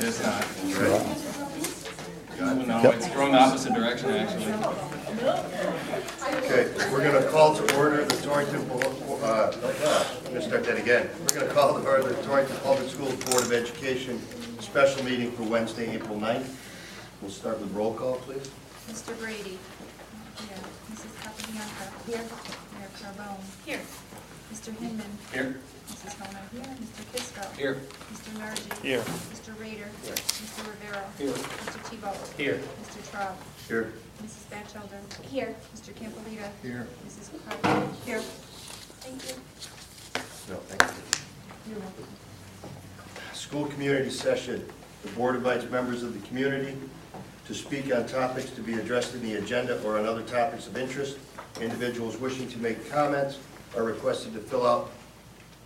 It is not. Got it? No, it's going the opposite direction, actually. Okay, we're going to call to order the Torrington, I'm going to start that again. We're going to call to order the Torrington Public Schools Board of Education special meeting for Wednesday, April 9th. We'll start with roll call, please. Mr. Brady. Here. Mrs. Capabianca. Here. Mayor Carbone. Here. Mr. Hinman. Here. Mrs. Homer. Here. Mr. Kisco. Here. Mr. Nargi. Here. Mr. Rader. Here. Mr. Rivera. Here. Mr. Tebow. Here. Mr. Traub. Here. Mrs. Batchelder. Here. Mr. Campolita. Here. Mrs. Carter. Here. Thank you. No, thank you. You're welcome. School community session. The board invites members of the community to speak on topics to be addressed in the agenda or on other topics of interest. Individuals wishing to make comments are requested to fill out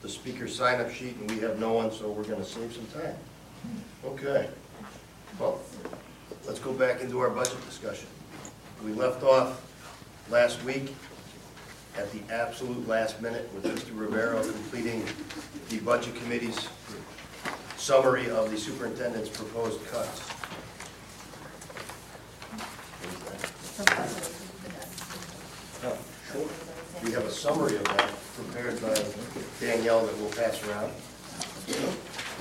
the speaker sign-up sheet, and we have no one, so we're going to save some time. Okay. Well, let's go back into our budget discussion. We left off last week at the absolute last minute with Mr. Rivera completing the budget committee's summary of the superintendent's proposed cuts. Oh, sure. We have a summary of that prepared by Danielle that we'll pass around.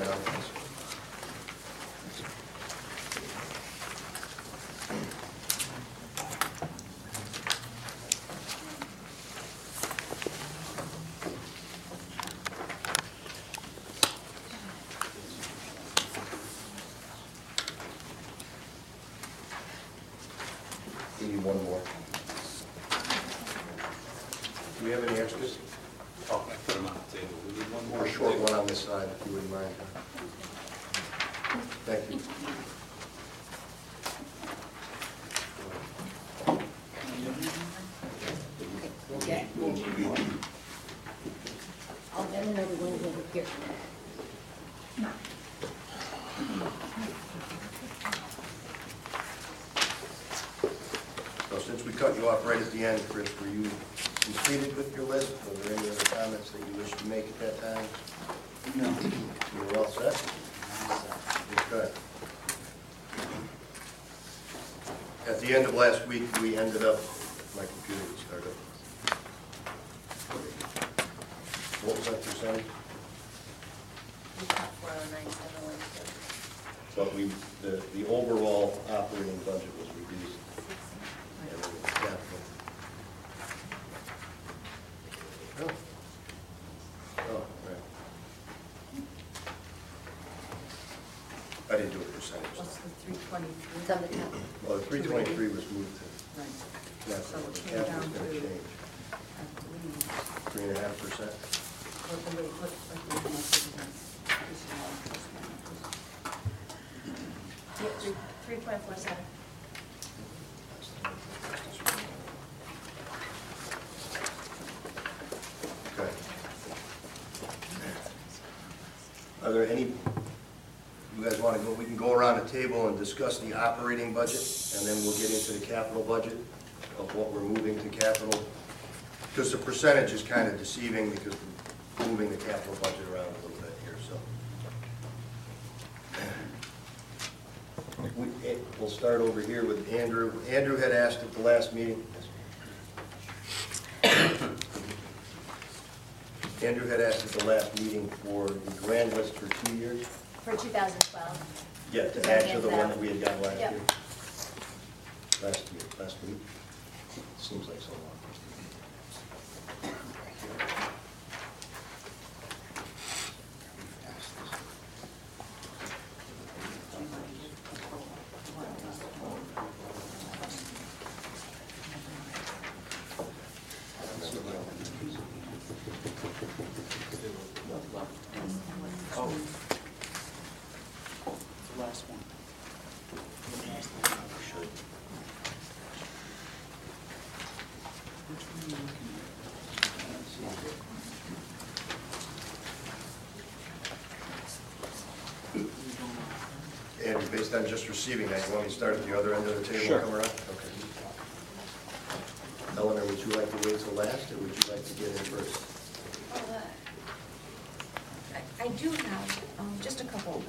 And I'll pass. We need one more. Do we have any extras? Oh, I put them on the table. We need one Or more a short one on this side, if you wouldn't mind. Thank you. Okay. I'll get another one over here. So since we cut you off right at the end, Chris, were you completed with your list? Were there any other comments that you wish to make at that time? No. You were all set? Okay. At the end of last week, we ended up, my computer would start up. What was that percentage? But the overall operating budget was reduced. And it was capital. Oh, right. I didn't do a percentage. What's the 323? It's on the top. Well, the 323 was moved to Right. capital. So it The came down capital's going to to, change. I believe, 3.5%. what the way, what, like the additional plus minus. 3.47. Okay. Are there any, you guys want to go, we can go around the table and discuss the operating budget, and then we'll get into the capital budget of what we're moving to capital. Because the percentage is kind of deceiving because we're moving the capital budget around a little bit here, so. We'll start over here with Andrew. Andrew had asked at the last meeting. Andrew had asked at the last meeting for the grand list for 2 years. For 2012. Yeah, to add to the one that we had got last Yep. year. Last week. Seems like so long. Oh. The last one. Should. Which one are you looking And based on just receiving that, you want me to start at the other end of the table Sure. and come around? Okay. Eleanor, would you like to wait till last, or would you like to get in first? I do have just a couple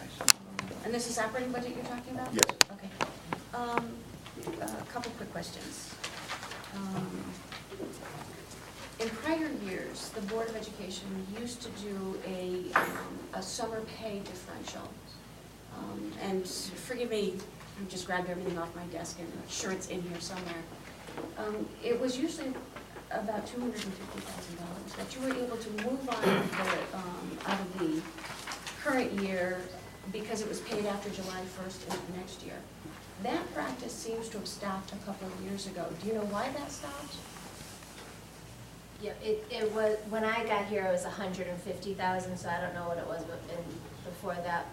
And this is operating budget you're talking about? Yes. Okay. A couple quick questions. In prior years, the Board of Education used to do a summer pay differential. And forgive me, I just grabbed everything off my desk and I'm sure it's in here somewhere. It was usually about $250,000 that you were able to move on out of the current year because it was paid after July 1st into next year. That practice seems to have stopped a couple of years ago. Do you know why that stopped? Yeah, it was, when I got here, it was 150,000, so I don't know what it was before that.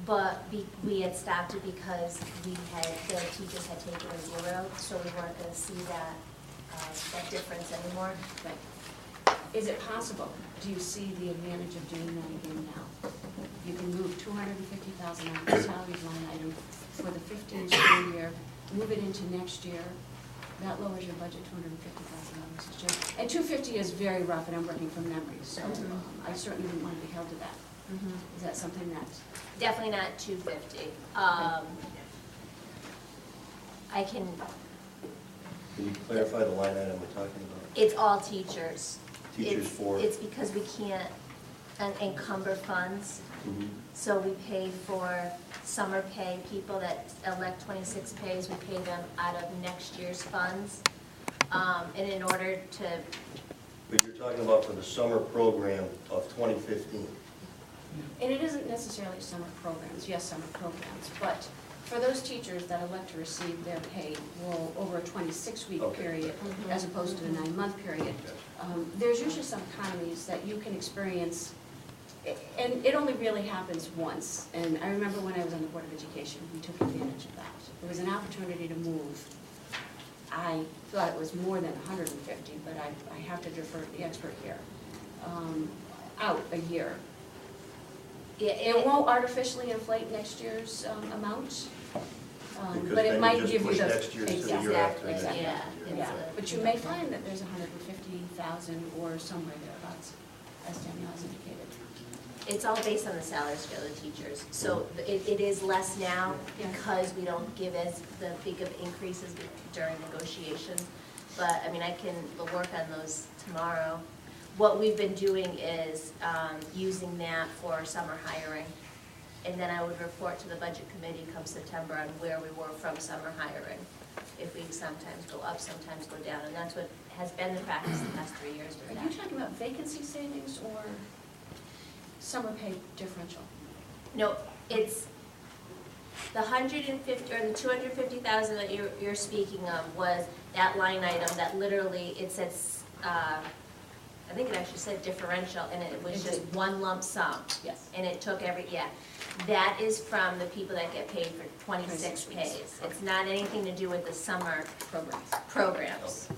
But we had stopped it because the teachers had taken a zero, so we weren't gonna see that difference anymore. Right. Is it possible? Do you see the advantage of doing that again now? You can move $250,000 out of the salaries line item for the 15 school year, move it into next year. That lowers your budget $250,000. And 250 is very rough, and I'm working from memory, so I certainly wouldn't want to be held to that. Is that something that's Definitely not 250. I can. Can you clarify the line item we're talking about? It's all teachers. Teachers for? It's because we can't encumber funds. Mhm. So we pay for summer pay, people that elect 26 pays, we pay them out of next year's funds. And in order to, But you're talking about for the summer program of 2015. And it isn't necessarily summer programs, yes, summer programs, but for those teachers that elect to receive their pay over a 26-week Okay. period, as opposed to a 9-month period, there's usually some economies that you can experience, and it only really happens once. And I remember when I was on the Board of Education, we took advantage of that. There was an opportunity to move. I thought it was more than 150, but I have to defer to the expert here, out a year. It won't artificially inflate next year's amount, Because but it then might you just give you push the. next year to the year after that. exactly, yeah. Yeah, but you may find that there's 150,000 or somewhere thereabouts, as Danielle has indicated. It's all based on the salary scale of the teachers. So it is less now because we don't give as the big of increases during negotiations. But, I mean, we'll work on those tomorrow. What we've been doing is using that for summer hiring. And then I would report to the budget committee come September on where we were from summer hiring. If we sometimes go up, sometimes go down. And that's what has been the practice the past 3 years with Are you that. talking about vacancy savings or summer pay differential? No, it's the 150 or the 250,000 that you're speaking of was that line item that literally it says, I think it actually said differential, and it was It just did. one lump sum. Yes. And it took that is from the people that get paid for 26 26 weeks. pays. It's not anything to do with the summer programs.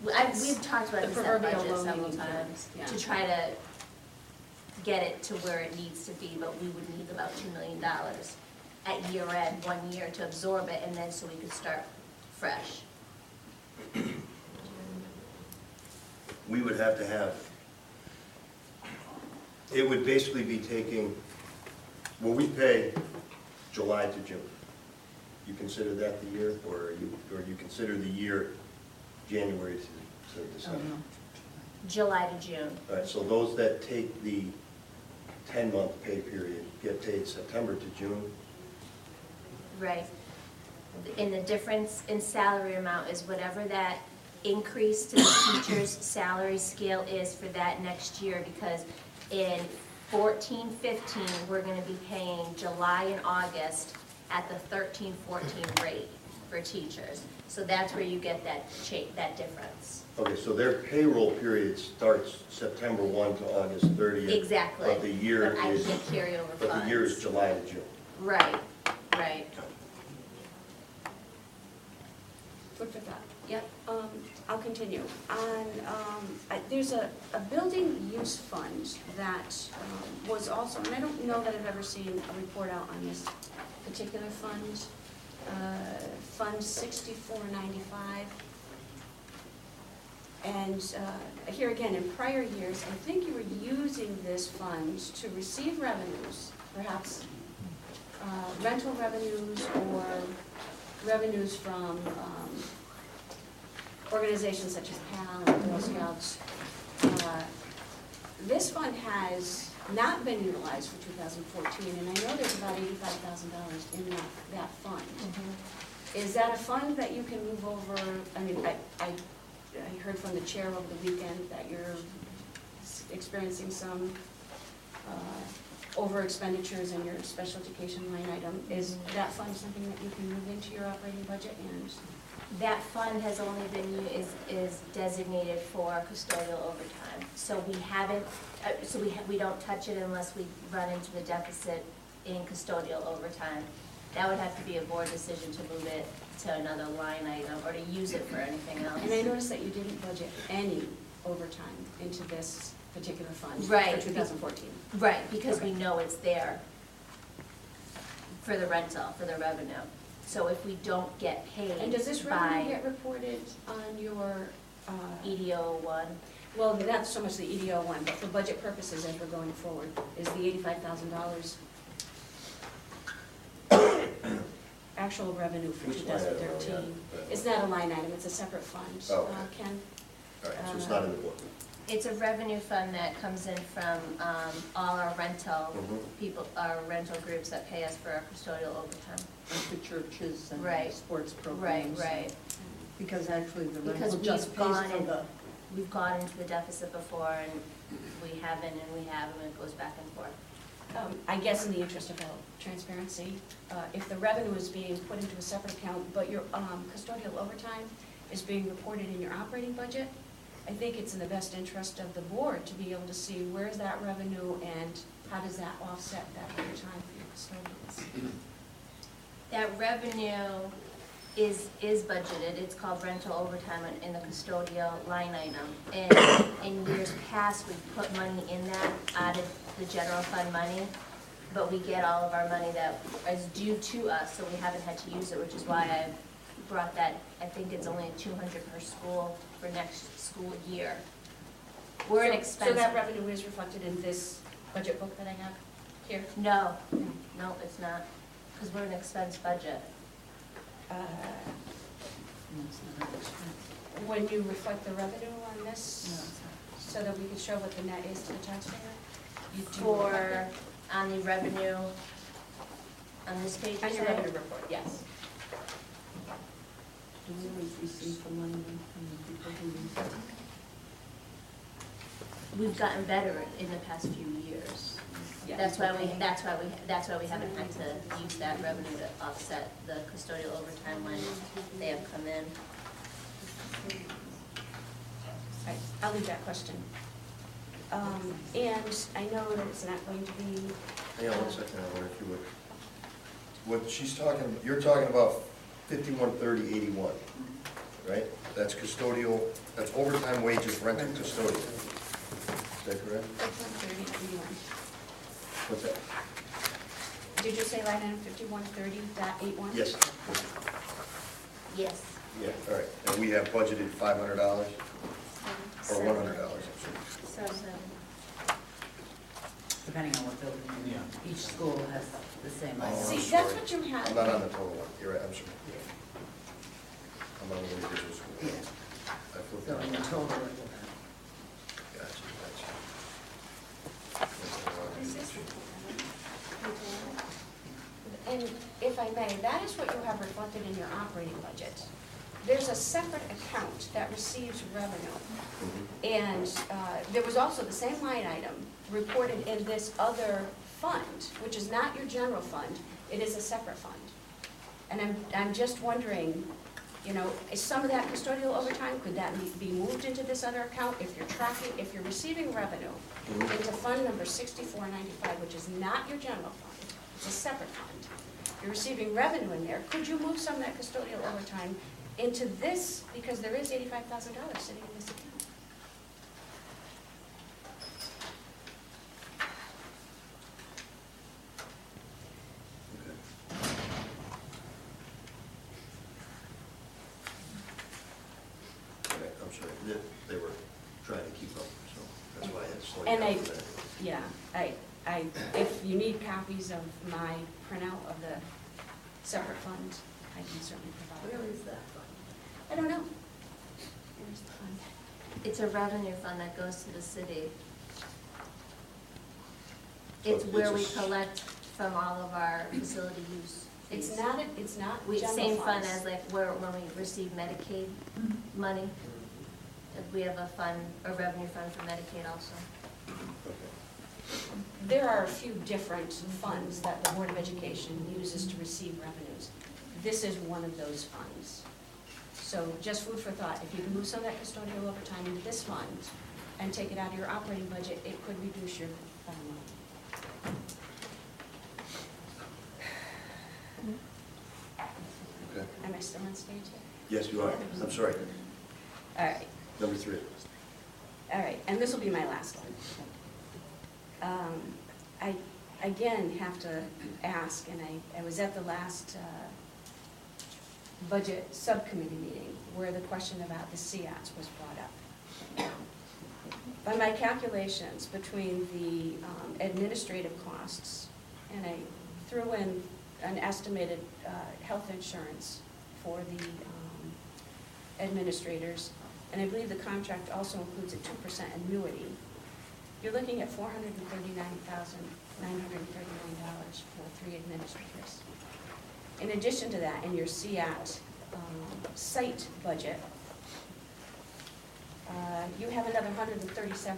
We've talked about The this at proverbial budget several low-hanging fruit. times Yeah. to try to get it to where it needs to be, but we would need about $2 million at year end, 1 year to absorb it, and then so we could start fresh. We would have to have, it would basically be taking, well, we pay July to June. You consider that the year, or you consider the year January to December? July to June. All right, so those that take the 10-month pay period get paid September to June? Right. And the difference in salary amount is whatever that increase to the teacher's salary scale is for that next year, because in 14-15, we're gonna be paying July and August at the 13-14 rate for teachers. So that's where you get that difference. Okay, so their payroll period starts September 1 to August 30th. Exactly. But the year But I is, get carryover funds. but the year is July to June. Right, right. Food for thought. Yep. I'll continue. There's a building use fund that was also, and I don't know that I've ever seen a report out on this particular fund, Fund 6495. And here again, in prior years, I think you were using this fund to receive revenues perhaps rental revenues or revenues from organizations such as PAL and Girl Scouts. This fund has not been utilized for 2014, and I know there's about $85,000 in that fund. Is that a fund that you can move over? I mean, I heard from the chair over the weekend that you're experiencing some over expenditures in your special education line item. Is that fund something that you can move into your operating budget? And That fund has only been, is designated for custodial overtime. So we haven't, we don't touch it unless we run into the deficit in custodial overtime. That would have to be a board decision to move it to another line item or to use it for anything else. I noticed that you didn't budget any overtime into this particular fund Right. for 2014. Right, because we Okay. know it's there for the rental, for the revenue. So if we don't get paid And does this revenue by get reported on your, EDO one, well, not so much the EDO one, but for budget purposes as we're going forward, is the $85,000 actual revenue for Which line item are we on? 2013? It's not a line item, it's a separate fund. Oh, okay. Ken? All right, so it's not in the book. it's a revenue fund that comes in from all our rental people, our rental groups that pay us for our custodial overtime. Like the churches and Right. sports Right, programs. right. Because actually the Because rental just we've pays gone for in, the, we've gone into the deficit before and we haven't and we have and it goes back and forth. I guess in the interest of transparency, if the revenue is being put into a separate account, but your custodial overtime is being reported in your operating budget, I think it's in the best interest of the board to be able to see where's that revenue and how does that offset that overtime for your custodians. That revenue is budgeted, it's called rental overtime in the custodial line item. And in years past, we've put money in that out of the general fund money, but we get all of our money that is due to us, so we haven't had to use it, which is why I brought that, I think it's only $200 per school for next school year. We're an expensive. So that revenue is reflected in this budget book that I have here? No, it's not, because we're an expense budget. it's not an expense. When you reflect the revenue on No, this, it's not. so that we can show what the net is to the taxpayer? You do For, reflect on the revenue, on this page, it? On you your say? revenue report, yes. Do we always receive the money from the people who use it? We've gotten better in the past few years. Yeah. That's why we haven't had to use that revenue to offset the custodial overtime when they have come in. Right, I'll leave that question. And I know that it's not going to be, Hang on one second, I wonder if you would. What she's talking, you're talking about 513081, right? That's custodial, that's overtime wages, rent and custodial. Is that correct? 5130.81. What's that? Did you say line item 5130.81? Yes. Yes. Yeah, all right. And we have budgeted $500 or Seven. $100, I'm sorry. Depending on what building you're in. Each school has the same Oh, item. I'm See, sorry. that's what you have. I'm not on the total one, you're right, I'm sorry. I'm on the individual school. Yeah, I flipped so in the it. total, it will Gotcha, gotcha. And if I may, that is what you have reflected in your operating budget. There's a separate account that receives revenue. And there was also the same line item reported in this other fund, which is not your general fund, it is a separate fund. And I'm just wondering, you know, is some of that custodial overtime, could that be moved into this other account if you're tracking, if you're receiving revenue into fund number 6495, which is not your general fund, it's a separate fund. You're receiving revenue in there, could you move some of that custodial overtime into this, because there is $85,000 sitting in this account? Okay, I'm sorry, they were trying to keep up, so that's why I had to slow And down I, for that. yeah, I if you need copies of my printout of the separate fund, I can certainly provide. Where is that from? I don't know. Where's the fund? It's a revenue fund that goes to the city. So It's where we it's a- collect from all of our facility use fees. It's not We, general same fund funds. as like where, when we receive Medicaid money. We have a fund, a revenue fund for Medicaid also. There are a few different funds that the Board of Education uses to receive revenues. This is one of those funds. So just food for thought, if you can move some of that custodial overtime into this fund and take it out of your operating budget, it could reduce your bottom line. Okay. Am I still on stage here? Yes, you are. I'm sorry. All right. Number 3. All right, and this will be my last one. I, again, have to ask, and I was at the last budget subcommittee meeting where the question about the CIATs was brought up. By my calculations, between the administrative costs, and I threw in an estimated health insurance for the administrators, and I believe the contract also includes a 2% annuity. You're looking at $439,939 for 3 administrators. In addition to that, in your CIAT site budget, you have another $137,900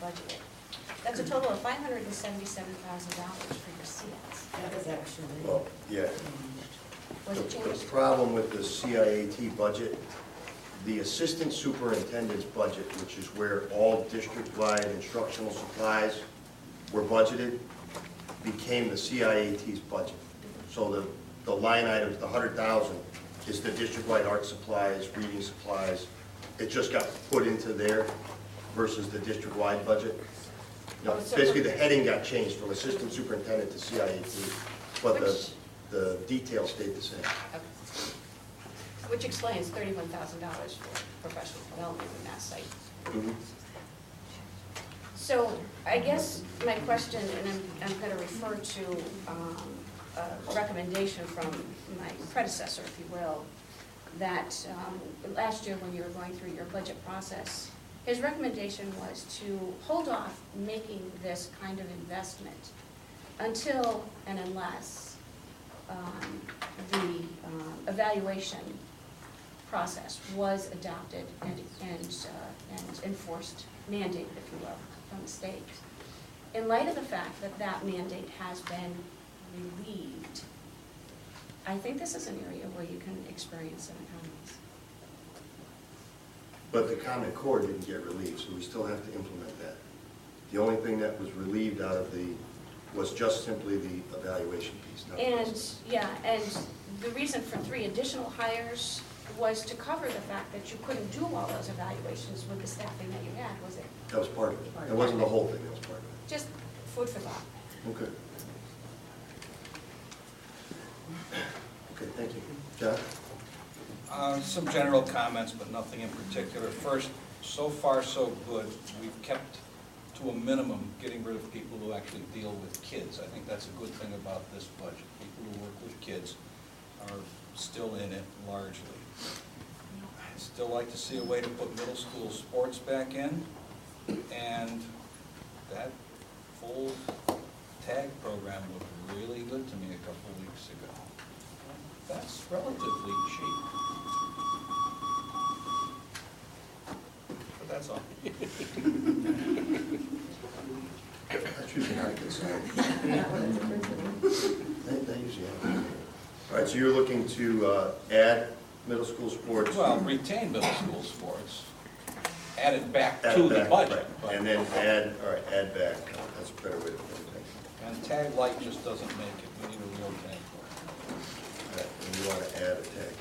budgeted. That's a total of $577,000 for your CIATs. That is actually. Well, yeah. Was it The changed? problem with the CIAT budget, the assistant superintendent's budget, which is where all district-wide instructional supplies were budgeted, became the CIAT's budget. So the line items, the 100,000, is the district-wide art supplies, reading supplies. It just got put into there versus the district-wide budget. You know, Oh, so basically, for- the heading got changed from assistant superintendent to CIAT, but Which- the details stayed the same. Okay. Which explains $31,000 for professional development in that site. Mhm. So I guess my question, and I'm going to refer to a recommendation from my predecessor, if you will, that last year when you were going through your budget process, his recommendation was to hold off making this kind of investment until and unless the evaluation process was adopted and enforced, mandated, if you will, from the state. In light of the fact that that mandate has been relieved, I think this is an area where you can experience some economies. But the Common Core didn't get relieved, so we still have to implement that. The only thing that was relieved out of was just simply the evaluation piece. nothing else. And the reason for 3 additional hires was to cover the fact that you couldn't do all those evaluations with the staffing that you had, was it? That was part of it. It wasn't the whole thing, that was part of it. Just food for thought. Okay. Okay, thank you. John? Some general comments, but nothing in particular. First, so far so good. We've kept to a minimum getting rid of people who actually deal with kids. I think that's a good thing about this budget. People who work with kids are still in it largely. I'd still like to see a way to put middle school sports back in, and that full tag program looked really good to me a couple of weeks ago. That's relatively cheap. But that's all. That's usually not a good sign. That usually happens. All right, so you're looking to add middle school sports? Well, retain middle school sports, add it back Add to the back, budget. right. but- And then add back. That's a better way to put it. And tag light just doesn't make it. We need a real tag for All right, and you want to add a tag.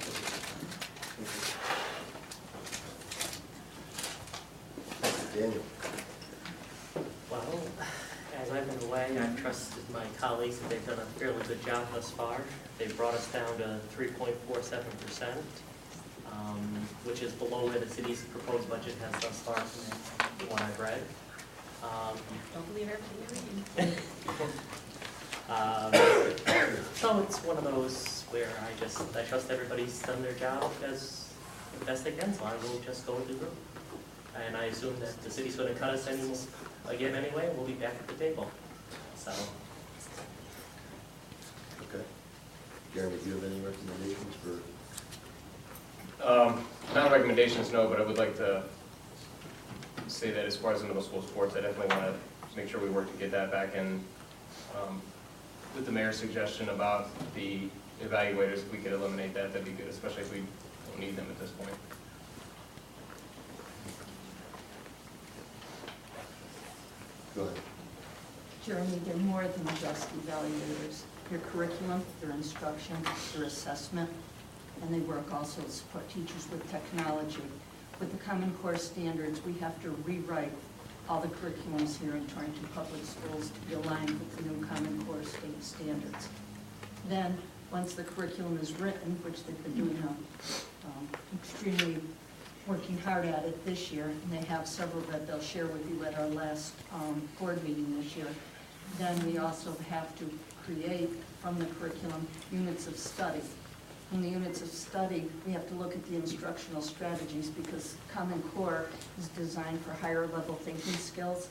Daniel? Well, as I've been away, I've trusted my colleagues that they've done a fairly good job thus far. They've brought us down to 3.47%, which is below where the city's proposed budget has thus far from what I've read. Don't believe everything you're reading. So it's one of those where I trust everybody's done their job as best they can, so I will just go with the group. And I assume that the city's gonna cut us again anyway, we'll be back at the table, so. Okay. Jeremy, do you have any recommendations for? Not recommendations, no, but I would like to say that as far as the middle school sports, I definitely want to make sure we work to get that back in. With the mayor's suggestion about the evaluators, if we could eliminate that, that'd be good, especially if we don't need them at this point. Go ahead. Jeremy, they're more than just evaluators. Their curriculum, their instruction, their assessment, and they work also to support teachers with technology. With the Common Core standards, we have to rewrite all the curriculums here in Torrington Public Schools to be aligned with the new Common Core state standards. Then, once the curriculum is written, which they've been doing extremely working hard at it this year, and they have several that they'll share with you at our last board meeting this year, then we also have to create from the curriculum units of study. In the units of study, we have to look at the instructional strategies because Common Core is designed for higher level thinking skills,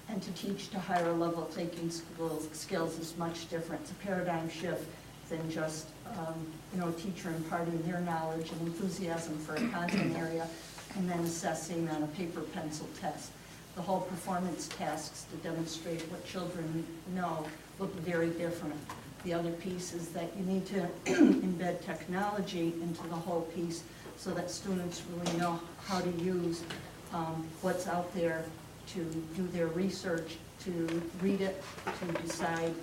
and to teach to higher level thinking skills is much different. It's a paradigm shift than just a teacher imparting their knowledge and enthusiasm for a content area and then assessing on a paper pencil test. The whole performance tasks to demonstrate what children know look very different. The other piece is that you need to embed technology into the whole piece so that students really know how to use what's out there to do their research, to read it, to decide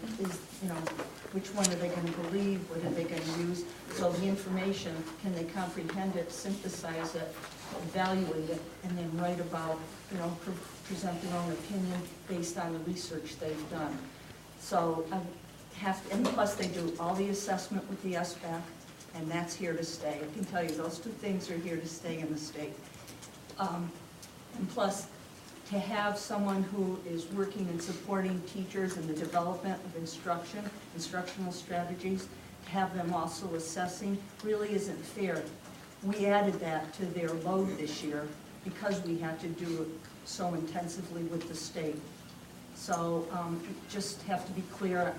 which one are they going to believe, what are they going to use. So the information, can they comprehend it, synthesize it, evaluate it, and then write about, present their own opinion based on the research they've done. So and plus they do all the assessment with the SBAC, and that's here to stay. I can tell you those two things are here to stay in the state. And plus, to have someone who is working and supporting teachers in the development of instructional strategies, to have them also assessing, really isn't fair. We added that to their load this year because we had to do it so intensively with the state. So just have to be clear,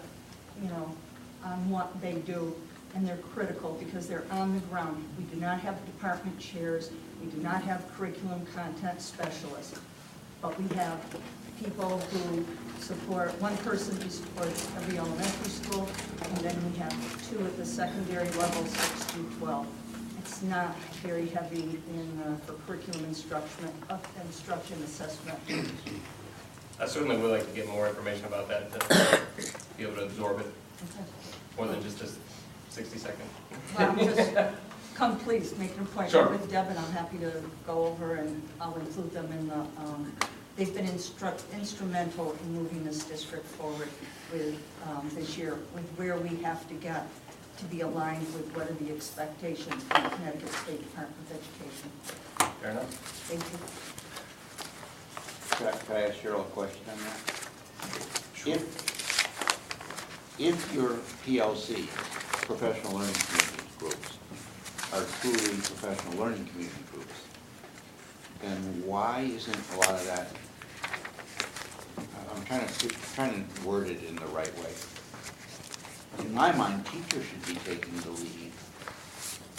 on what they do, and they're critical because they're on the ground. We do not have department chairs. We do not have curriculum content specialists, but we have people who support, one person who supports every elementary school, and then we have two at the secondary level, 6 through 12. It's not very heavy for curriculum instruction assessment. I certainly would like to get more information about that to be able to absorb it more than just a 60-second. Well, just come please, make an appointment Sure. with Deb, and I'm happy to go over, and I'll include them in the, they've been instrumental in moving this district forward with this year, with where we have to get to be aligned with what are the expectations from the Connecticut State Department of Education. Fair enough. Thank you. Could I ask Cheryl a question on that? Sure. If your PLC, professional learning community groups, are truly professional learning community groups, then why isn't a lot of that, I'm trying to word it in the right way. In my mind, teachers should be taking the lead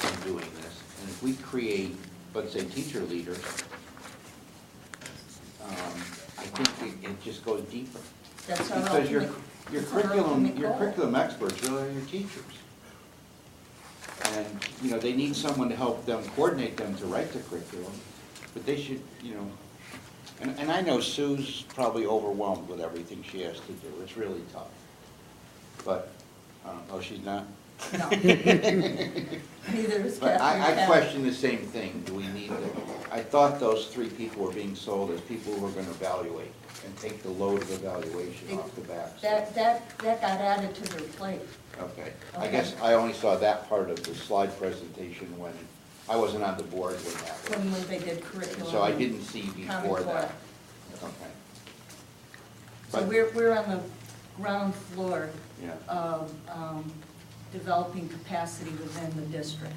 in doing this. And if we create, let's say, teacher leaders, I think it just goes deeper. That's our Because your ultimate goal. curriculum experts really are your teachers. And, they need someone to help them coordinate them to write the curriculum, but they should, and I know Sue's probably overwhelmed with everything she has to do. It's really tough. But, she's not? No. Neither is But I Catherine. question the same thing. Do we need to? I thought those three people were being sold as people who were going to evaluate and take the load of evaluation off the back. That got added to their plate. Okay. I Okay. guess I only saw that part of the slide presentation when I wasn't on the board when that was. When they did curriculum. So I didn't see Common before Core. that. Okay. So we're on the ground floor Yeah. of developing capacity within the district.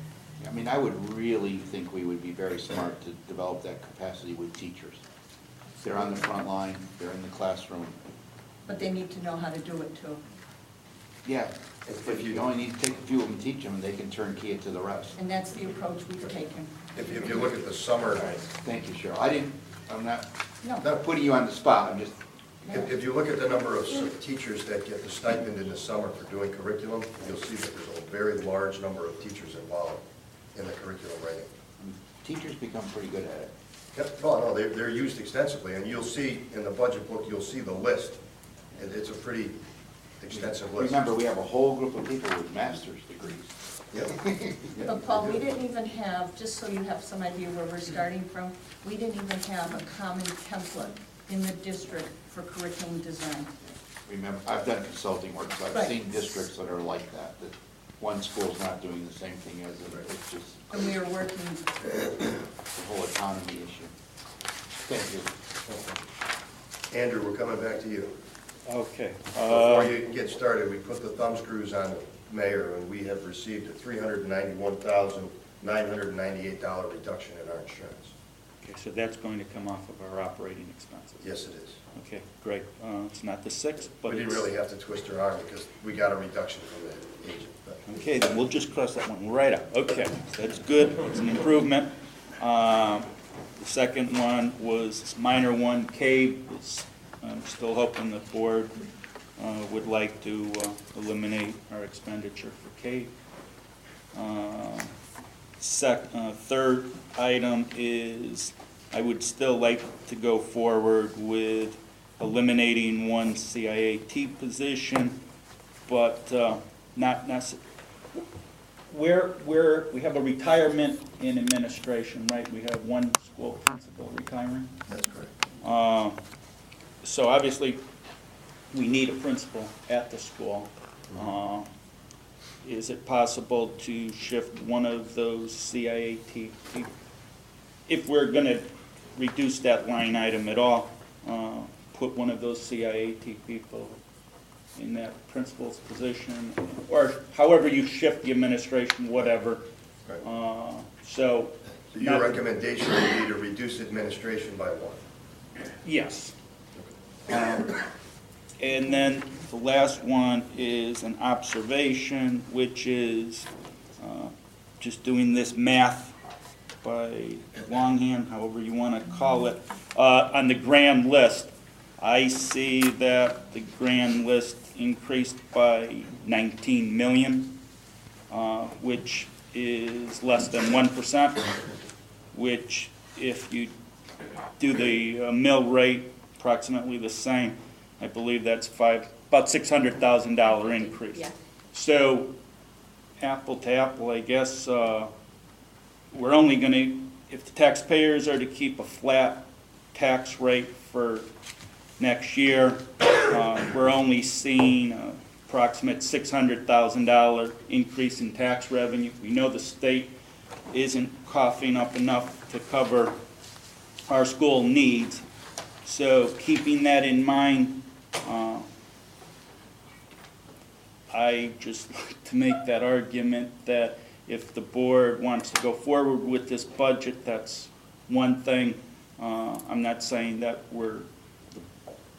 I mean, I would really think we would be very smart to develop that capacity with teachers. They're on the front line, they're in the classroom. But they need to know how to do it too. Yeah, if you only need to take a few of them and teach them, they can turn key it to the rest. And that's the approach we've taken. If you look at the summer, Thank you, Cheryl. I'm not No. putting you on the spot, I'm just, if you look at the number of teachers that get the stipend in the summer for doing curriculum, you'll see that there's a very large number of teachers involved in the curriculum writing. teachers become pretty good at it. Yep, no, they're used extensively, and you'll see in the budget book, you'll see the list. And it's a pretty extensive list. Remember, we have a whole group of people with master's degrees. Yep. But Paul, we didn't even have, just so you have some idea where we're starting from, we didn't even have a common template in the district for curriculum design. Remember, I've done consulting work, so I've Right. seen districts that are like that one school's not doing the same thing as the other. It's just And we are working, the whole autonomy issue. Thank you. Andrew, we're coming back to you. Okay. Before you get started, we put the thumb screws on the mayor, and we have received a $391,998 reduction in our insurance. Okay, so that's going to come off of our operating expenses? Yes, it is. Okay, great. It's not the 6th, but We didn't it's... really have to twist our arm because we got a reduction from the agent. but- Okay, then we'll just cross that one right out. Okay, that's good, it's an improvement. The second one was this minor one, cave. I'm still hoping the board would like to eliminate our expenditure for cave. Third item is, I would still like to go forward with eliminating one CIAT position, but not necessarily. Where we have a retirement in administration, right? We have one school principal retiring. That's correct. So obviously, we need a principal at the school. Is it possible to shift one of those CIAT people? If we're going to reduce that line item at all, put one of those CIAT people in that principal's position, or however you shift the administration, whatever. Right. So Your recommendation would be to reduce administration by one. yes. And then the last one is an observation, which is just doing this math by longhand, however you want to call it. On the grand list, I see that the grand list increased by 19 million, which is less than 1%, which if you do the mill rate, approximately the same, I believe that's about $600,000 increase. Yeah. So, apple to apple, I guess, we're only going to, if the taxpayers are to keep a flat tax rate for next year, we're only seeing approximate $600,000 increase in tax revenue. We know the state isn't coughing up enough to cover our school needs. So keeping that in mind, I just like to make that argument that if the board wants to go forward with this budget, that's one thing. I'm not saying that the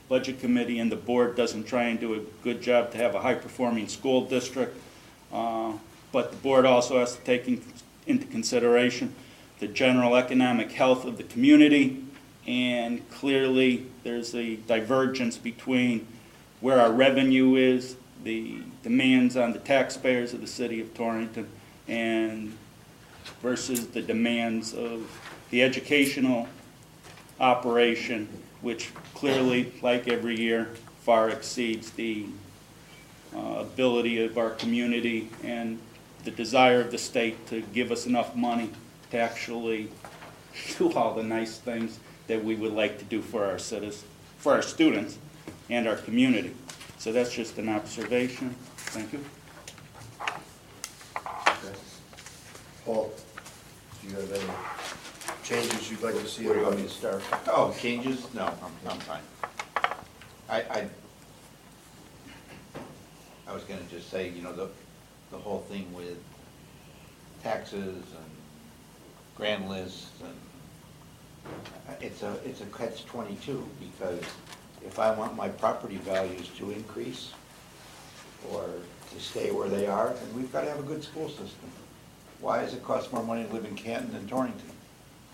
budget committee and the board doesn't try and do a good job to have a high-performing school district, but the board also has to take into consideration the general economic health of the community, and clearly there's a divergence between where our revenue is, the demands on the taxpayers of the city of Torrington, and versus the demands of the educational operation, which clearly, like every year, far exceeds the ability of our community and the desire of the state to give us enough money to actually do all the nice things that we would like to do for our citizens, for our students and our community. So that's just an observation. Thank you. Okay. Paul, do you have any changes you'd like to see? Where do you want me to start? Oh, changes? No, I'm fine. I was gonna just say, you know, the whole thing with taxes and grand lists and it's a catch-22 because if I want my property values to increase or to stay where they are, then we've got to have a good school system. Why does it cost more money to live in Canton than Torrington?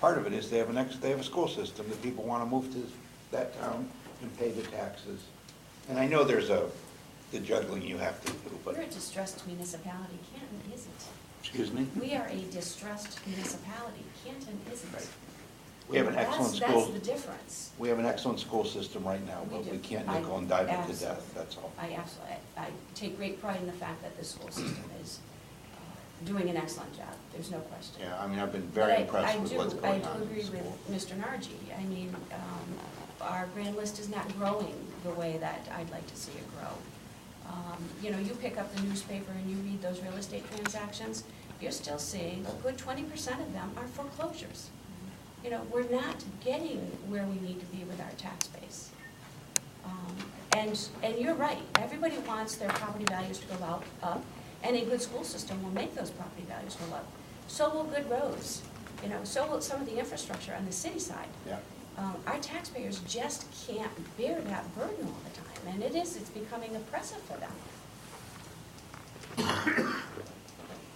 Part of it is they have a school system that people want to move to that town and pay the taxes. And I know there's the juggling you have to do, but. We're a distressed municipality, Canton isn't. Excuse me? We are a distressed municipality, Canton isn't. Right. We have an excellent That's school. the difference. We have an excellent school system right now, but we can't nickel and dime it to death, that's all. I take great pride in the fact that the school system is doing an excellent job, there's no question. Yeah, I mean, I've been very impressed with what's going on I in do the agree school. with Mr. Nargi. I mean, our grand list is not growing the way that I'd like to see it grow. You know, you pick up the newspaper and you read those real estate transactions, you're still seeing a good 20% of them are foreclosures. You know, we're not getting where we need to be with our tax base. And you're right, everybody wants their property values to go up, and a good school system will make those property values go up. So will good roads, you know, so will some of the infrastructure on the city side. Yeah. Our taxpayers just can't bear that burden all the time, and it's becoming oppressive for them.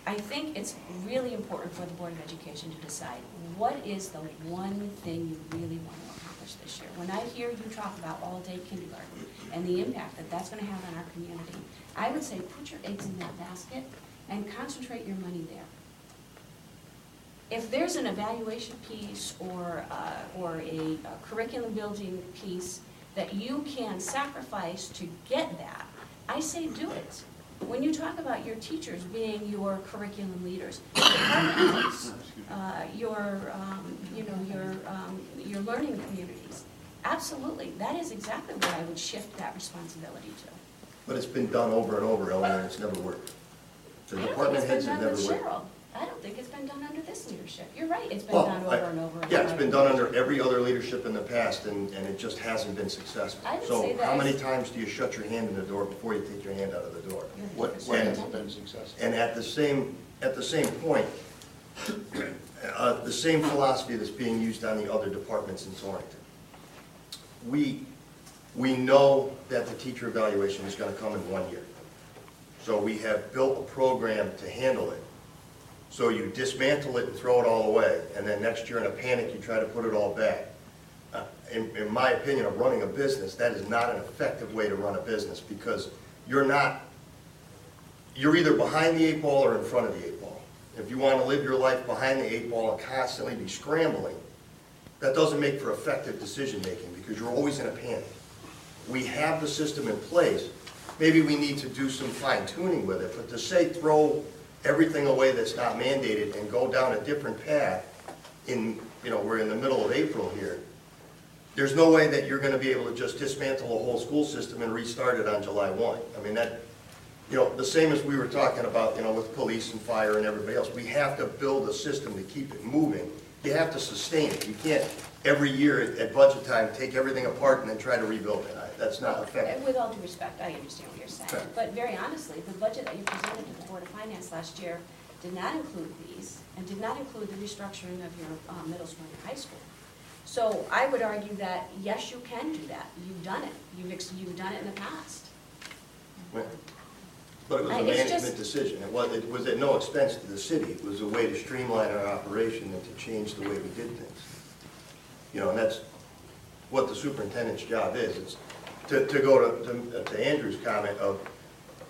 I think it's really important for the Board of Education to decide what is the one thing you really want to accomplish this year. When I hear you talk about all-day kindergarten and the impact that that's going to have on our community, I would say put your eggs in that basket and concentrate your money there. If there's an evaluation piece or a curriculum building piece that you can sacrifice to get that, I say do it. When you talk about your teachers being your curriculum leaders, your learning communities, absolutely, that is exactly where I would shift that responsibility to. But it's been done over and over, Ellen, and it's never worked. The I don't think department it's heads been have done never with worked. Cheryl. I don't think it's been done under this leadership. You're right, it's been Well, done over and over again. Yeah, it's been done under every other leadership in the past, and it just hasn't been successful. I would say So how that many is- times do you shut your hand in the door before you take your hand out of the door? What You're has right. been successful? And at the same point, the same philosophy that's being used on the other departments in Torrington. We know that the teacher evaluation is going to come in 1 year. So we have built a program to handle it. So you dismantle it and throw it all away, and then next year in a panic, you try to put it all back. In my opinion of running a business, that is not an effective way to run a business, because you're either behind the 8 ball or in front of the 8 ball. If you want to live your life behind the 8 ball and constantly be scrambling, that doesn't make for effective decision making, because you're always in a panic. We have the system in place. Maybe we need to do some fine tuning with it, but to say throw everything away that's not mandated and go down a different path we're in the middle of April here. There's no way that you're going to be able to just dismantle a whole school system and restart it on July 1. I mean, the same as we were talking about, with police and fire and everybody else. We have to build a system to keep it moving. You have to sustain it. You can't every year at budget time take everything apart and then try to rebuild it. That's not effective. With all due respect, I understand what you're saying, Okay. but very honestly, the budget that you presented to the Board of Finance last year did not include these, and did not include the restructuring of your middle school and high school. So I would argue that, yes, you can do that. You've done it. You've done it in the past. But it was a It's management just- decision. It was at no expense to the city. It was a way to streamline our operation and to change the way we did things. And that's what the superintendent's job is. It's to go to Andrew's comment of,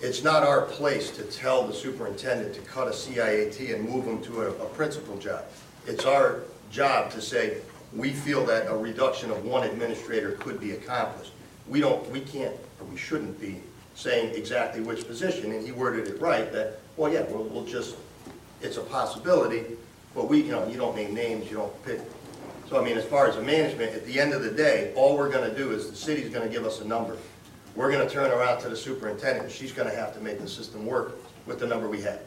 it's not our place to tell the superintendent to cut a CIAT and move them to a principal job. It's our job to say, we feel that a reduction of one administrator could be accomplished. We can't, or we shouldn't be saying exactly which position, and he worded it right, that, well, yeah, we'll just, it's a possibility, but you don't name names, you don't pick. So, as far as the management, at the end of the day, all we're gonna do is the city's gonna give us a number. We're gonna turn around to the superintendent, and she's gonna have to make the system work with the number we have.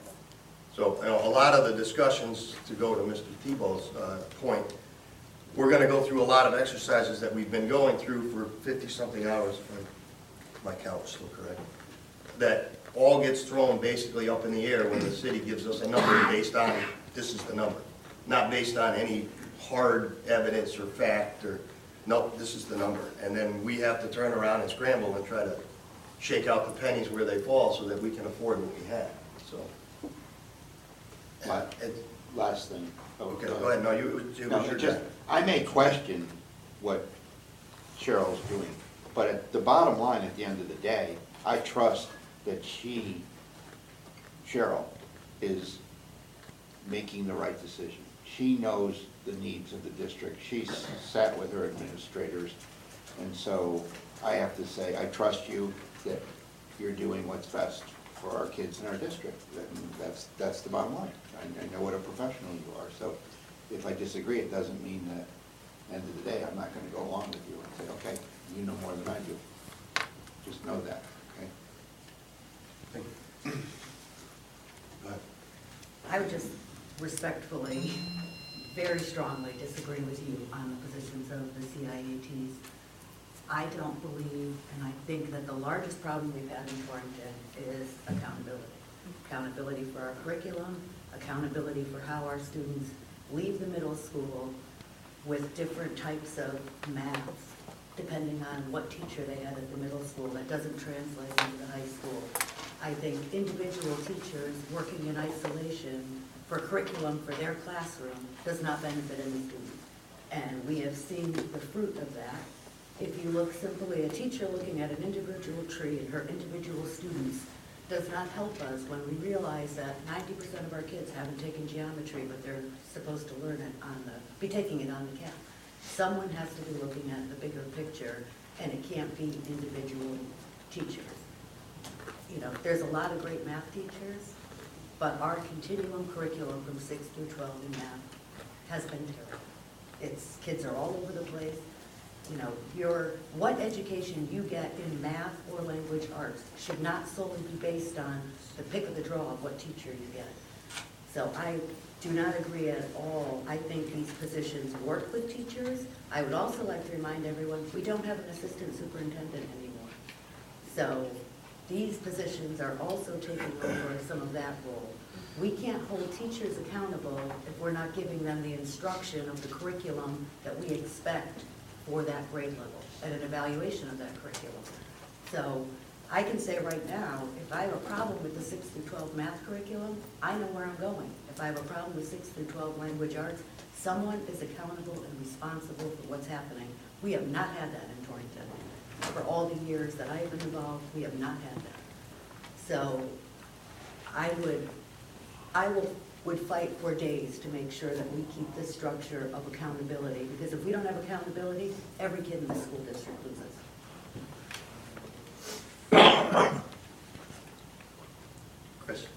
So, a lot of the discussions, to go to Mr. Tebow's point, we're gonna go through a lot of exercises that we've been going through for 50-something hours, if my count's still correct, that all gets thrown basically up in the air when the city gives us a number based on, this is the number, not based on any hard evidence or fact, or, no, this is the number. And then we have to turn around and scramble and try to shake out the pennies where they fall so that we can afford what we have, so. Last thing. Okay, go ahead, no, it was No, your just, turn. I may question what Cheryl's doing, but at the bottom line, at the end of the day, I trust that Cheryl, is making the right decision. She knows the needs of the district. She's sat with her administrators, and so I have to say, I trust you that you're doing what's best for our kids in our district. And that's the bottom line. I know what a professional you are, so if I disagree, it doesn't mean that, at the end of the day, I'm not gonna go along with you and say, okay, you know more than I do. Just know that, okay? Thank you. Go ahead. I would just respectfully, very strongly disagree with you on the positions of the CIATs. I don't believe, and I think that the largest problem we've had in Torrington is accountability. Accountability for our curriculum, accountability for how our students leave the middle school with different types of maths, depending on what teacher they had at the middle school. That doesn't translate into the high school. I think individual teachers working in isolation for curriculum for their classroom does not benefit any student. And we have seen the fruit of that. If you look simply, a teacher looking at an individual tree and her individual students does not help us when we realize that 90% of our kids haven't taken geometry, but they're supposed to learn it be taking it on the cap. Someone has to be looking at the bigger picture, and it can't be individual teachers. You know, there's a lot of great math teachers, but our continuum curriculum from 6 through 12 in math has been terrible. Kids are all over the place. You know, what education you get in math or language arts should not solely be based on the pick of the draw of what teacher you get. So I do not agree at all. I think these positions work with teachers. I would also like to remind everyone, we don't have an assistant superintendent anymore. So these positions are also taking over some of that role. We can't hold teachers accountable if we're not giving them the instruction of the curriculum that we expect for that grade level and an evaluation of that curriculum. So I can say right now, if I have a problem with the 6 through 12 math curriculum, I know where I'm going. If I have a problem with 6 through 12 language arts, someone is accountable and responsible for what's happening. We have not had that in Torrington. For all the years that I have been involved, we have not had that. So I would fight for days to make sure that we keep this structure of accountability, because if we don't have accountability, every kid in the school district loses. Chris?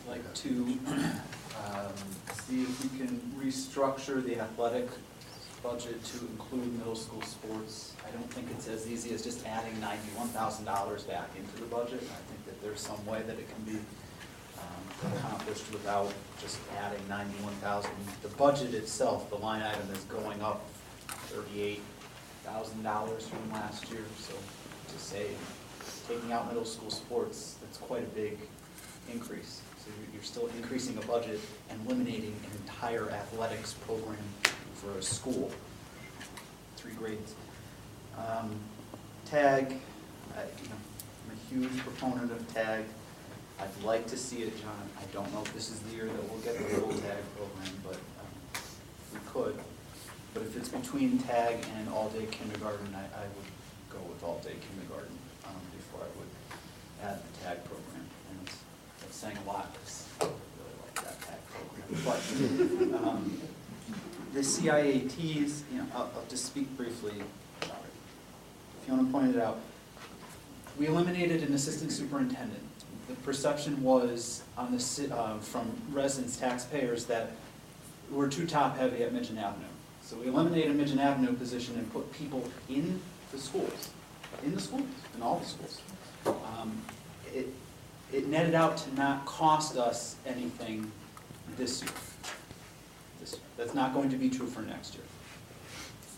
I'd like to see if we can restructure the athletic budget to include middle school sports. I don't think it's as easy as just adding $91,000 back into the budget. I think that there's some way that it can be accomplished without just adding $91,000. The budget itself, the line item is going up $38,000 from last year. So to say, taking out middle school sports, that's quite a big increase. So you're still increasing a budget and eliminating an entire athletics program for a school, 3 grades. TAG, I'm a huge proponent of TAG. I'd like to see it, John. I don't know if this is the year that we'll get the full TAG program, but we could. But if it's between TAG and all-day kindergarten, I would go with all-day kindergarten before I would add the TAG program. And it's saying a lot because I really like that TAG program. But the CIATs, I'll just speak briefly about it. If you want to point it out, we eliminated an assistant superintendent. The perception was on the from residents, taxpayers, that we're too top-heavy at Midgeon Avenue. So we eliminated a Midgeon Avenue position and put people in the schools, in all the schools. It netted out to not cost us anything this year. That's not going to be true for next year.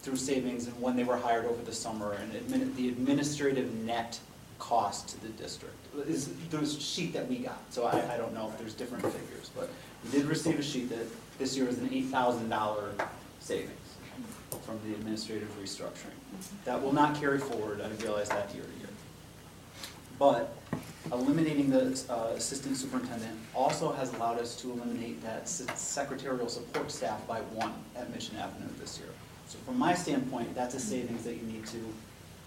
Through savings and when they were hired over the summer, and the administrative net cost to the district is the sheet that we got. So I don't know if there's different figures, but we did receive a sheet that this year is an $8,000 savings from the administrative restructuring. That will not carry forward, I realize that year to year. But eliminating the assistant superintendent also has allowed us to eliminate that secretarial support staff by 1 at Mission Avenue this year. So from my standpoint, that's a savings that you need to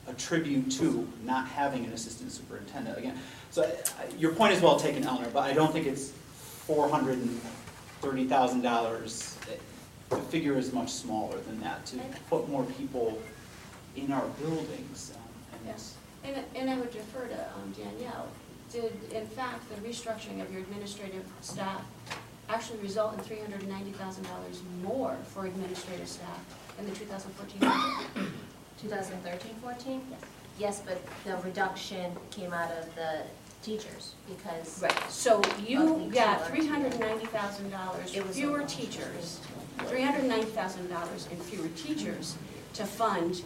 attribute to not having an assistant superintendent. Again, so your point is well taken, Eleanor, but I don't think it's $430,000. The figure is much smaller than that to put more people in our buildings. Yes, and I would defer to Danielle. Did, in fact, the restructuring of your administrative staff actually result in $390,000 more for administrative staff in the 2014 budget? 2013-14? Yes, but the reduction came out of the teachers because. Right, so you of the got two $390,000 It was fewer a lot. teachers, $390,000 in fewer teachers to fund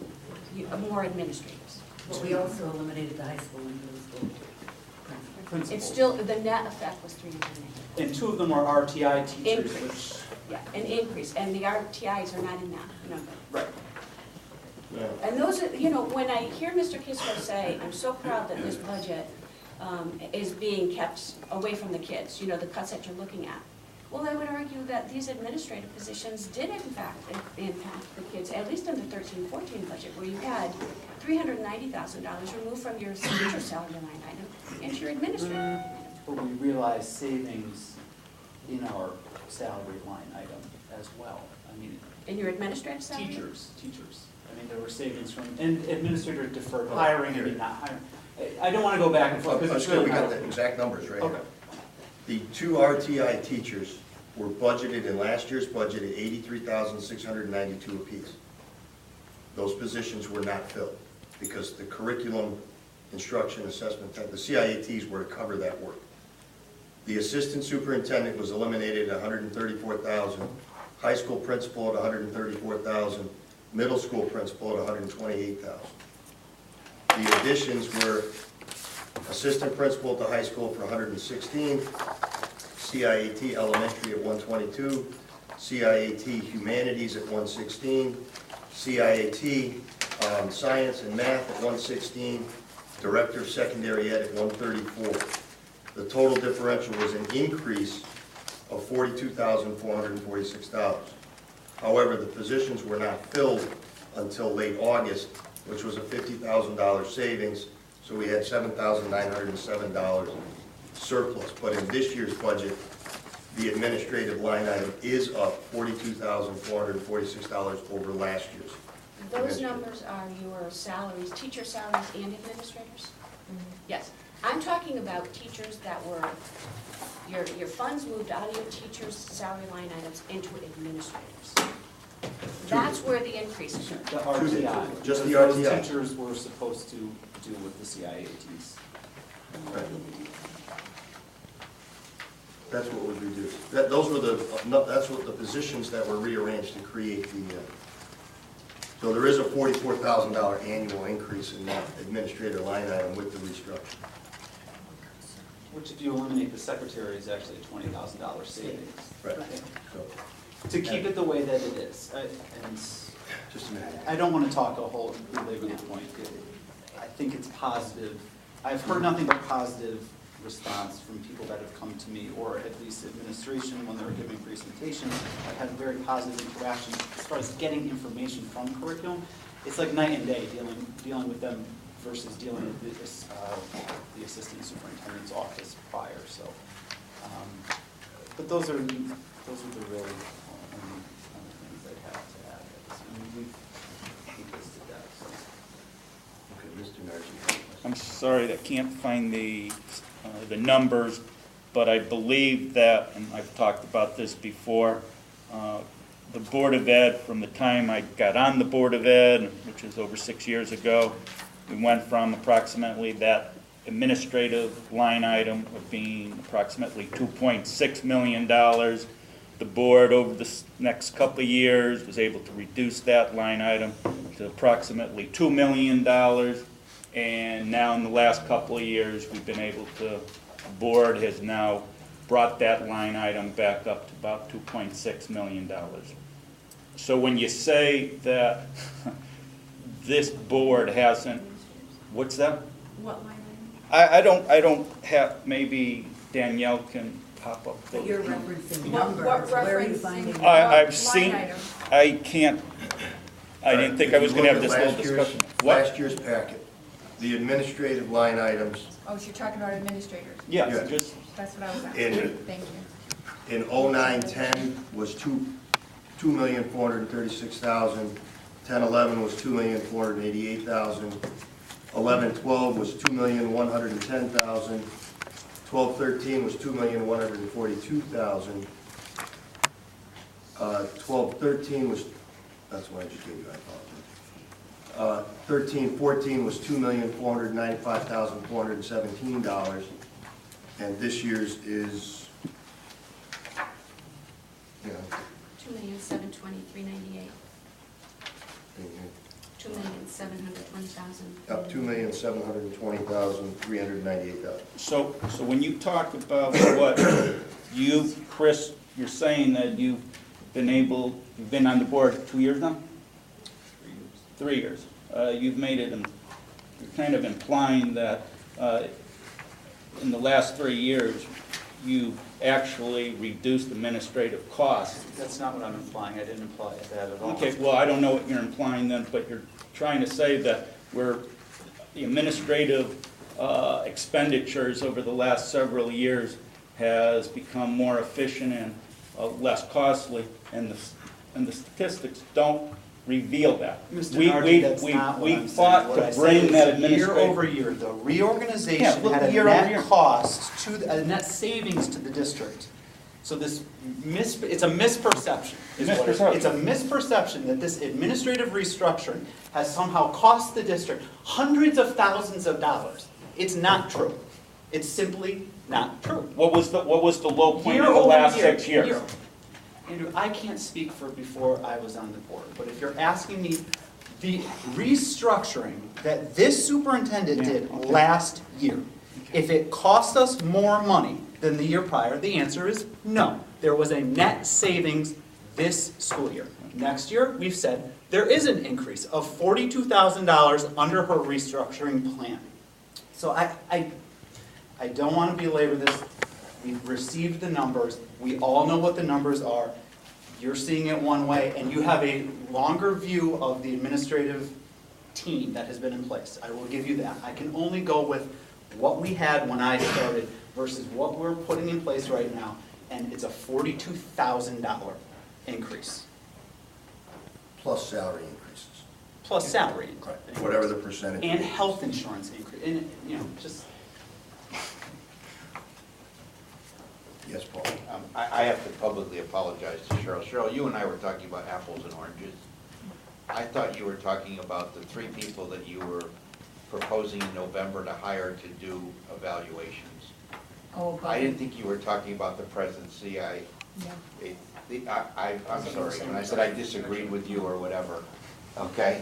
more administrators. But we also eliminated the high school and middle school principals. It's still, the net effect was $390,000. And 2 of them are RTI teachers, Increase. which, Yeah, an increase, and the RTIs are not in that number. right. Yeah. And those are, when I hear Mr. Kisco say, I'm so proud that this budget is being kept away from the kids, the cuts that you're looking at. Well, I would argue that these administrative positions did in fact impact the kids, at least in the 13-14 budget, where you had $390,000 removed from your teacher salary line item into your administrative line item. But we realized savings in our salary line item as well. I mean, In your administrative salary? teachers. I mean, there were savings from, and administrators deferred hiring, I mean, not hiring. I don't want to go back and forth, because it's We really got not. the exact numbers right Okay. here. The 2 RTI teachers were budgeted in last year's budget at $83,692 apiece. Those positions were not filled because the curriculum, instruction, assessment, the CIATs were to cover that work. The assistant superintendent was eliminated at $134,000, high school principal at $134,000, middle school principal at $128,000. The additions were assistant principal at the high school for $116,000, CIAT elementary at $122,000, CIAT humanities at $116,000, CIAT science and math at $116,000, director of secondary ed at $134,000. The total differential was an increase of $42,446. However, the positions were not filled until late August, which was a $50,000 savings, so we had $7,907 surplus. But in this year's budget, the administrative line item is up $42,446 over last year's. Those numbers are your salaries, teacher salaries and administrators? Yes. I'm talking about teachers that were, your funds moved out of your teachers' salary line items into administrators. That's where the increases are. The RTI. Just the Those RTI. teachers were supposed to do with the CIATs. Right. That's what was reduced. Those were that's what the positions that were rearranged to create the, so there is a $44,000 annual increase in that administrator line item with the restructure. Which, if you eliminate the secretary, is actually a $20,000 savings. Right. So, To keep it the way that it is. And just a minute. I don't want to talk a whole, belabor the point. I think it's positive. I've heard nothing but positive response from people that have come to me, or at least administration when they were giving presentations. I've had very positive interactions as far as getting information from curriculum. It's like night and day dealing with them versus dealing with the assistant superintendent's office prior. So, but those are the really only things I have to add. We've listed that. So. Okay, Mr. Nargi. I'm sorry, I can't find the numbers, but I believe that, and I've talked about this before, the Board of Ed, from the time I got on the Board of Ed, which is over 6 years ago, we went from approximately that administrative line item of being approximately $2.6 million the board over the next couple of years was able to reduce that line item to approximately $2 million. And now in the last couple of years, we've been able to, the board has now brought that line item back up to about $2.6 million. So when you say that this board hasn't, what's that? What line item? I don't have, maybe Danielle can pop up. But you're referencing What numbers, where are you referencing? finding? I've Line seen, item. I can't, I didn't think I was gonna have this whole discussion. What? Last year's packet, the administrative line items Oh, so you're talking about administrators? Yeah, Yeah. just, That's what I was In- asking. Thank you. in 09-10 was $2,436,000. 10-11 was $2,488,000. 11-12 was $2,110,000. 12-13 was $2,142,000. 12-13 was, that's what I just gave you, I apologize. 13-14 was $2,495,417. And this year's is, you know, $2,723,098. $2,720,000. up $2,720,398. so when you talk about what you, Chris, you're saying that you've been on the board 2 years now? 3 years. You've made it, you're kind of implying that in the last 3 years, you've actually reduced administrative costs. That's not what I'm implying. I didn't imply that at all. Okay, well, I don't know what you're implying then, but you're trying to say that the administrative expenditures over the last several years has become more efficient and less costly, and the statistics don't reveal that. Mr. We- Nardi, we- that's we- not what we I'm fought saying. What to I said bring is that Year administrative- over year, the reorganization Yeah, well, had a year over year. net cost to, a net savings to the district. So this it's a misperception. Is what it is. Misperception. It's a misperception that this administrative restructuring has somehow cost the district hundreds of thousands of dollars. It's not true. It's simply not true. What was the low point Year in the over last year, 6 years? year. Andrew, I can't speak for before I was on the board, but if you're asking me, the restructuring that this superintendent Yeah, did okay. last year, if it cost us more money than the year prior, the answer is no. There was a net savings this school year. Next year, we've said there is an increase of $42,000 under her restructuring plan. So I don't want to belabor this. We've received the numbers. We all know what the numbers are. You're seeing it one way, and you have a longer view of the administrative team that has been in place. I will give you that. I can only go with what we had when I started versus what we're putting in place right now, and it's a $42,000 increase, Plus salary increases. plus salary increase. Right. Whatever the percentage. And is. health insurance increase, and, just. Yes, Paul. I have to publicly apologize to Cheryl. Cheryl, you and I were talking about apples and oranges. I thought you were talking about the 3 people that you were proposing in November to hire to do evaluations. Oh, I didn't think you were talking about the presidency. Yeah. I'm sorry, when I said I disagreed with you or whatever, okay?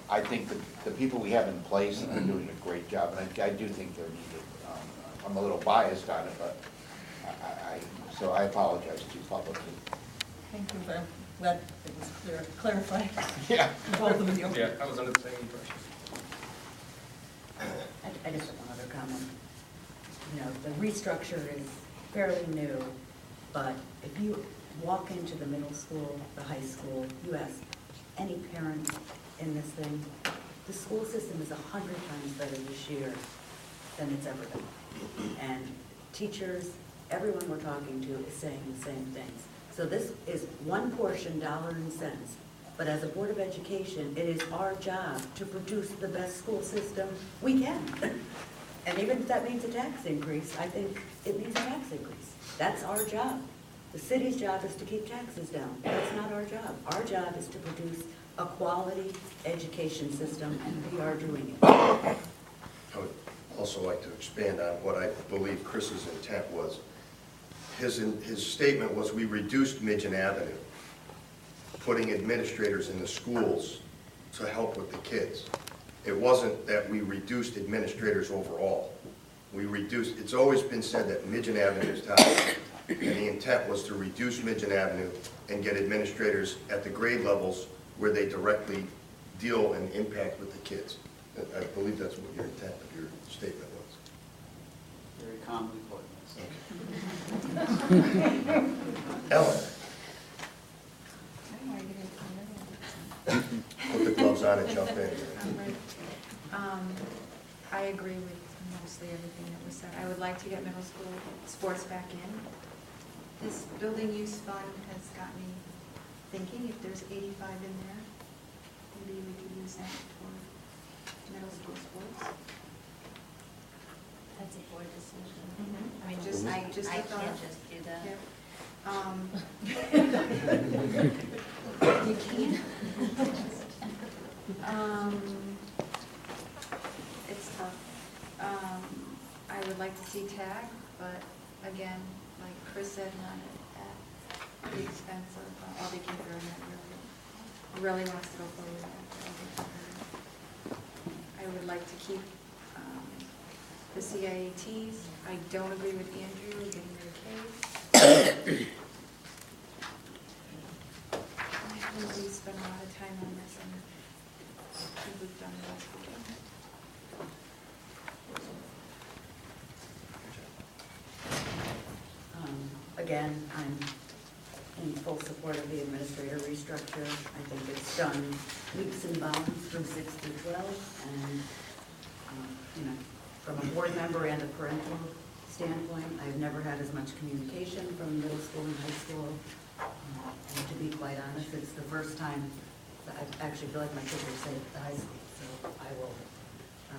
I think the people we have in place are doing a great job, and I do think they're needed. I'm a little biased on it, but so I apologize to you publicly. Thank you, but I'm glad it was clarified. Yeah. Both of you. Yeah, I was under the same impression. I just have one other comment. The restructure is fairly new, but if you walk into the middle school, the high school, you ask any parent in this thing, the school system is 100 times better this year than it's ever been. And teachers, everyone we're talking to is saying the same things. So this is one portion, dollar and cents. But as a Board of Education, it is our job to produce the best school system we can. And even if that means a tax increase, I think it means a tax increase. That's our job. The city's job is to keep taxes down. That's not our job. Our job is to produce a quality education system, and we are doing it. I would also like to expand on what I believe Chris's intent was. his statement was, we reduced Midgeon Avenue, putting administrators in the schools to help with the kids. It wasn't that we reduced administrators overall. We reduced, it's always been said that Midgeon Avenue is top, and the intent was to reduce Midgeon Avenue and get administrators at the grade levels where they directly deal and impact with the kids. I believe that's what your intent of your statement was. Very calmly put. Ellen, put the gloves on and jump in. I agree with mostly everything that was said. I would like to get middle school sports back in. This building use fund has got me thinking, if there's 85 in there, maybe we could use that for middle school sports. That's a board decision. I mean, just I a thought. can't just do that. Yeah. You can. It's tough. I would like to see tag, but again, like Chris said, not at the expense of all the kindergarten that really wants to go forward. I would like to keep the CIATs. I don't agree with Andrew getting rid of K's. I think we spent a lot of time on this, and I think we've done the best we can. Again, I'm in full support of the administrator restructure. I think it's done leaps and bounds from 6 to 12, and you know, from a board member and a parental standpoint, I've never had as much communication from middle school and high school. And to be quite honest, it's the first time that I actually feel like my kids are safe at the high school. So I will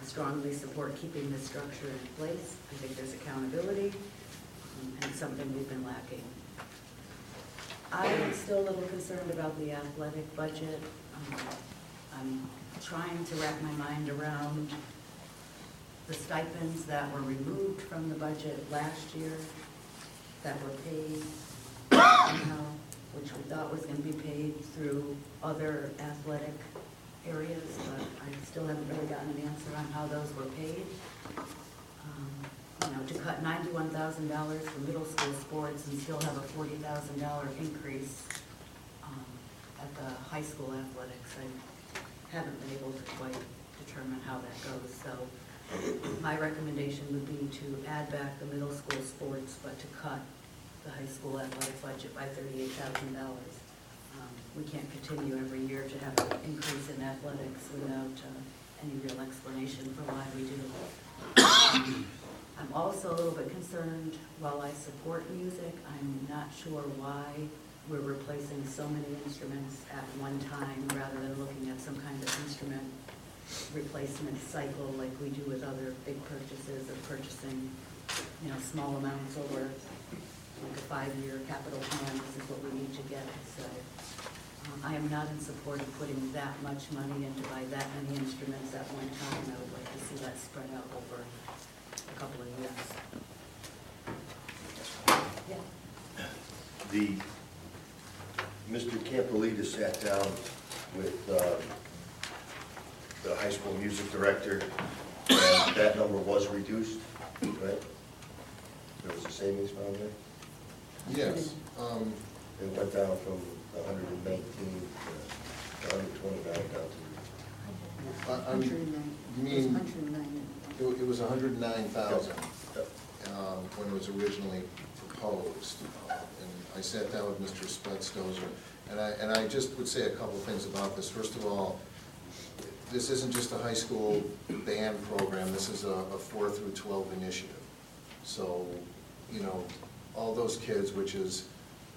strongly support keeping this structure in place. I think there's accountability, and it's something we've been lacking. I'm still a little concerned about the athletic budget. I'm trying to wrap my mind around the stipends that were removed from the budget last year that were paid somehow, which we thought was going to be paid through other athletic areas, but I still haven't really gotten an answer on how those were paid. You know, to cut $91,000 for middle school sports and still have a $40,000 increase at the high school athletics, I haven't been able to quite determine how that goes. So my recommendation would be to add back the middle school sports, but to cut the high school athletic budget by $38,000. We can't continue every year to have an increase in athletics without any real explanation for why we do. I'm also a little bit concerned, while I support music, I'm not sure why we're replacing so many instruments at one time rather than looking at some kind of instrument replacement cycle like we do with other big purchases of purchasing, you know, small amounts over like a 5-year capital plan. This is what we need to get. So I am not in support of putting that much money in to buy that many instruments at one time. I would like to see that spread out over a couple of years. Yeah. Mr. Campolita sat down with the high school music director, and that number was reduced, right? There was a savings found there? Yes. It went down from 119 to 129 down to... You mean, it was 109,000 when it was originally proposed. And I sat down with Mr. Spetz-Dozer, and I just would say a couple of things about this. First of all, this isn't just a high school band program. This is a 4 through 12 initiative. So, you know, all those kids, which is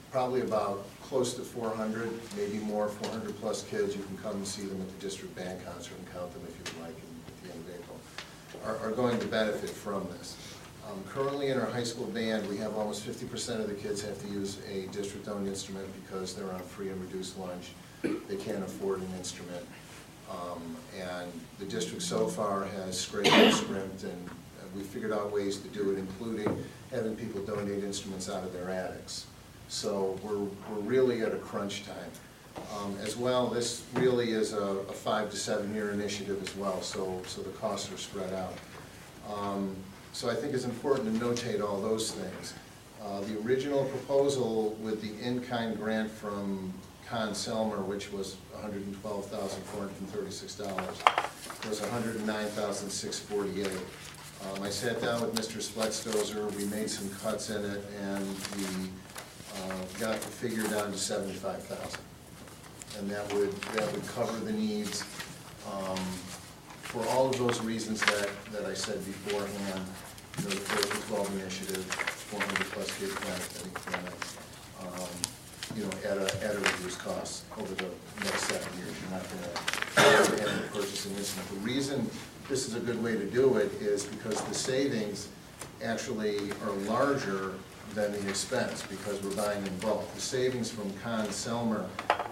probably about close to 400, maybe more, 400 plus kids, you can come and see them at the district band concert and count them if you'd like at the end of April, are going to benefit from this. Currently in our high school band, we have almost 50% of the kids have to use a district-owned instrument because they're on free and reduced lunch. They can't afford an instrument. And the district so far has scraped and scrimped, and we figured out ways to do it, including having people donate instruments out of their attics. So we're really at a crunch time. As well, this really is a 5 to 7 year initiative as well, so the costs are spread out. So I think it's important to notate all those things. The original proposal with the in-kind grant from Selmer, which was $112,436, was $109,648. I sat down with Mr. Spletstozer, we made some cuts in it, and we got the figure down to $75,000. And that would cover the needs for all of those reasons that I said beforehand. You know, the 4-12 initiative, 400+ kid clinic, you know, at a reduced cost over the next 7 years. You're not going to have to purchase an instrument. The reason this is a good way to do it is because the savings actually are larger than the expense because we're buying in bulk. The savings from Selmer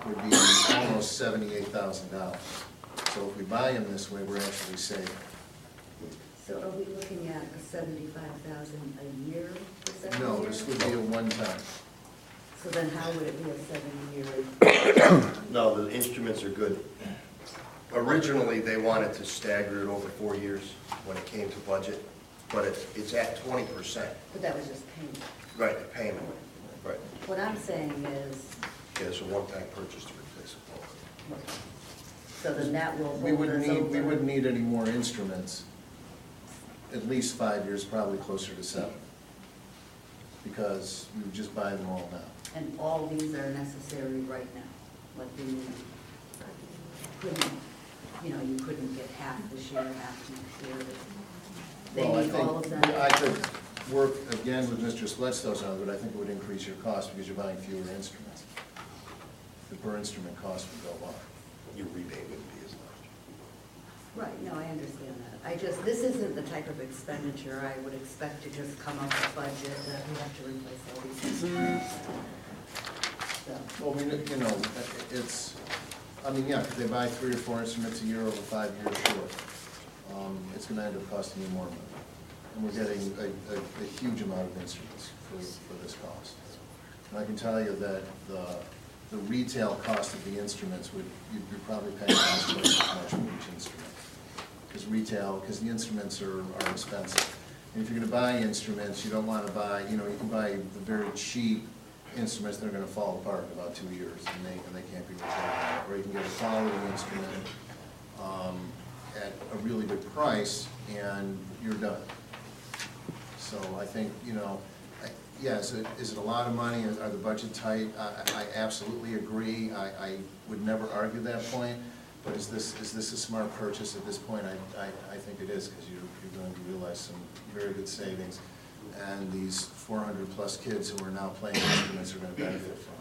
would be almost $78,000. So if we buy them this way, we're actually saving. So are we looking at a $75,000 a year for 7 years? No, this would be a one-time. So then how would it be a 7-year? No, the instruments are good. Originally, they wanted to stagger it over 4 years when it came to budget, but it's at 20%. But that was just payment. Right, the payment, right. What I'm saying is, Yeah, it's a one-time purchase to replace it. so then that will We hold us over. wouldn't need any more instruments, at least 5 years, probably closer to 7. Because we would just buy them all now. And all these are necessary right now? Like you couldn't, you couldn't get half this year, half next year? They Well, I need all of them? think I could work again with Mr. Spletstozer on it, but I think it would increase your cost because you're buying fewer instruments. The per instrument cost would go up. Your rebate wouldn't be as much. Right, no, I understand that. This isn't the type of expenditure I would expect to just come up with a budget that we have to replace all these instruments. So, Well, it's, yeah, if they buy 3 or 4 instruments a year over 5 years, sure. It's going to end up costing you more money. And we're getting a huge amount of instruments for this cost. And I can tell you that the retail cost of the instruments you're probably paying almost twice as much for each instrument. Because the instruments are expensive. And if you're going to buy instruments, you don't want to buy, you can buy the very cheap instruments that are going to fall apart in about 2 years, and they can't be repaired. Or you can get a quality instrument at a really good price, and you're done. So I think, yes, is it a lot of money? Are the budget tight? I absolutely agree. I would never argue that point. But is this a smart purchase at this point? I think it is, because you're going to realize some very good savings, and these 400+ kids who are now playing instruments are going to benefit from it.